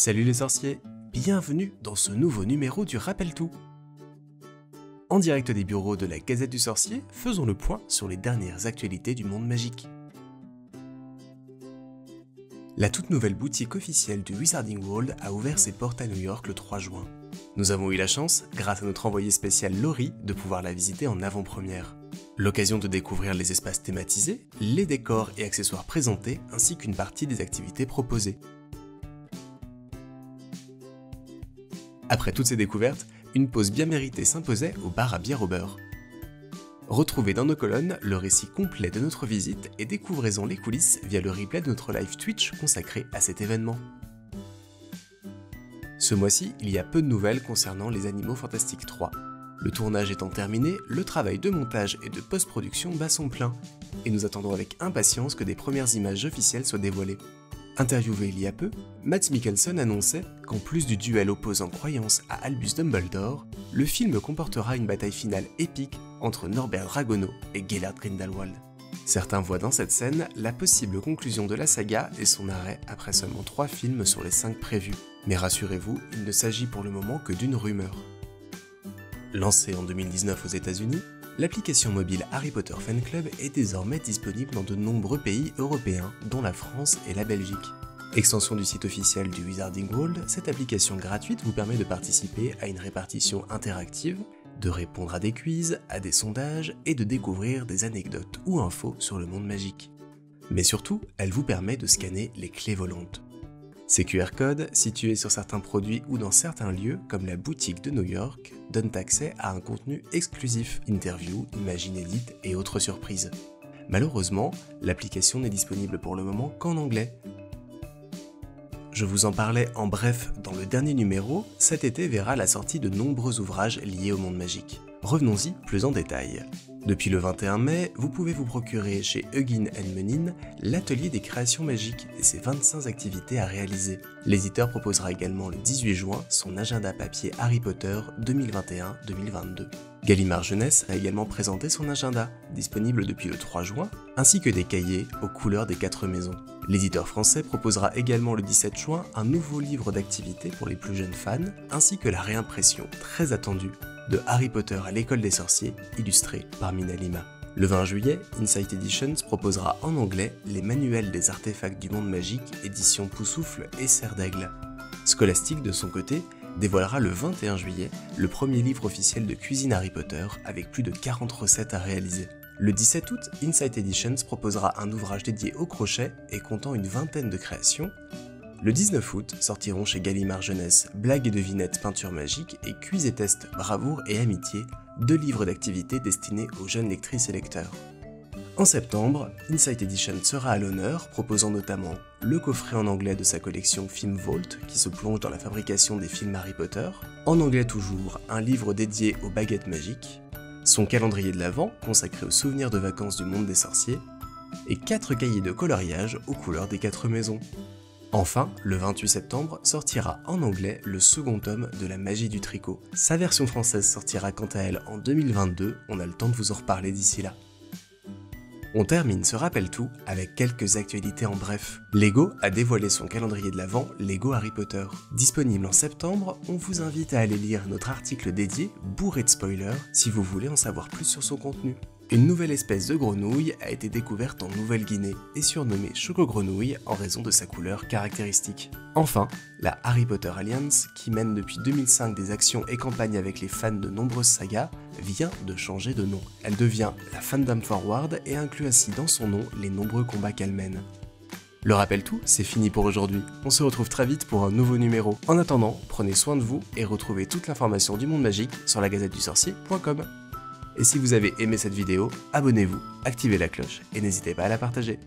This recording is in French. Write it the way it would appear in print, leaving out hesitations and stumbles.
Salut les sorciers, bienvenue dans ce nouveau numéro du Rappel Tout. En direct des bureaux de la Gazette du Sorcier, faisons le point sur les dernières actualités du monde magique. La toute nouvelle boutique officielle du Wizarding World a ouvert ses portes à New York le 3 juin. Nous avons eu la chance, grâce à notre envoyé spécial Laurie, de pouvoir la visiter en avant-première. L'occasion de découvrir les espaces thématisés, les décors et accessoires présentés, ainsi qu'une partie des activités proposées. Après toutes ces découvertes, une pause bien méritée s'imposait au bar à bière au beurre. Retrouvez dans nos colonnes le récit complet de notre visite et découvrez-en les coulisses via le replay de notre live Twitch consacré à cet événement. Ce mois-ci, il y a peu de nouvelles concernant les Animaux Fantastiques 3. Le tournage étant terminé, le travail de montage et de post-production bat son plein, et nous attendons avec impatience que des premières images officielles soient dévoilées. Interviewé il y a peu, Mads Mikkelsen annonçait qu'en plus du duel opposant croyance à Albus Dumbledore, le film comportera une bataille finale épique entre Norbert Dragono et Gellert Grindelwald. Certains voient dans cette scène la possible conclusion de la saga et son arrêt après seulement 3 films sur les 5 prévus. Mais rassurez-vous, il ne s'agit pour le moment que d'une rumeur. Lancée en 2019 aux États-Unis, l'application mobile Harry Potter Fan Club est désormais disponible dans de nombreux pays européens, dont la France et la Belgique. Extension du site officiel du Wizarding World, cette application gratuite vous permet de participer à une répartition interactive, de répondre à des quiz, à des sondages et de découvrir des anecdotes ou infos sur le monde magique. Mais surtout, elle vous permet de scanner les clés volantes. Ces QR codes, situés sur certains produits ou dans certains lieux, comme la boutique de New York, donnent accès à un contenu exclusif, interviews, images inédites et autres surprises. Malheureusement, l'application n'est disponible pour le moment qu'en anglais. Je vous en parlais en bref dans le dernier numéro, cet été verra la sortie de nombreux ouvrages liés au monde magique. Revenons-y plus en détail. Depuis le 21 mai, vous pouvez vous procurer chez Huggin & Menin l'atelier des créations magiques et ses 25 activités à réaliser. L'éditeur proposera également le 18 juin son agenda papier Harry Potter 2021-2022. Gallimard Jeunesse a également présenté son agenda, disponible depuis le 3 juin, ainsi que des cahiers aux couleurs des 4 maisons. L'éditeur français proposera également le 17 juin un nouveau livre d'activités pour les plus jeunes fans, ainsi que la réimpression très attendue de Harry Potter à l'école des sorciers, illustré par Mina Lima. Le 20 juillet, Insight Editions proposera en anglais les manuels des artefacts du monde magique, édition Poussoufle et Serre d'Aigle. Scholastic, de son côté, dévoilera le 21 juillet le premier livre officiel de cuisine Harry Potter avec plus de 40 recettes à réaliser. Le 17 août, Insight Editions proposera un ouvrage dédié au crochet et comptant une vingtaine de créations. Le 19 août sortiront chez Gallimard Jeunesse Blagues et devinettes peinture magique et Quiz et test bravoure et amitié, 2 livres d'activités destinés aux jeunes lectrices et lecteurs. En septembre, Insight Edition sera à l'honneur, proposant notamment le coffret en anglais de sa collection Film Vault, qui se plonge dans la fabrication des films Harry Potter, en anglais toujours un livre dédié aux baguettes magiques, son calendrier de l'Avent consacré aux souvenirs de vacances du monde des sorciers, et 4 cahiers de coloriage aux couleurs des 4 maisons. Enfin, le 28 septembre sortira en anglais le second tome de La magie du tricot. Sa version française sortira quant à elle en 2022, on a le temps de vous en reparler d'ici là. On termine ce rappel tout avec quelques actualités en bref. Lego a dévoilé son calendrier de l'Avent Lego Harry Potter. Disponible en septembre, on vous invite à aller lire notre article dédié, bourré de spoilers, si vous voulez en savoir plus sur son contenu. Une nouvelle espèce de grenouille a été découverte en Nouvelle-Guinée et surnommée Choco-Grenouille en raison de sa couleur caractéristique. Enfin, la Harry Potter Alliance, qui mène depuis 2005 des actions et campagnes avec les fans de nombreuses sagas, vient de changer de nom. Elle devient la Fandom Forward et inclut ainsi dans son nom les nombreux combats qu'elle mène. Le rappel tout, c'est fini pour aujourd'hui. On se retrouve très vite pour un nouveau numéro. En attendant, prenez soin de vous et retrouvez toute l'information du monde magique sur lagazettedusorcier.com. Et si vous avez aimé cette vidéo, abonnez-vous, activez la cloche et n'hésitez pas à la partager.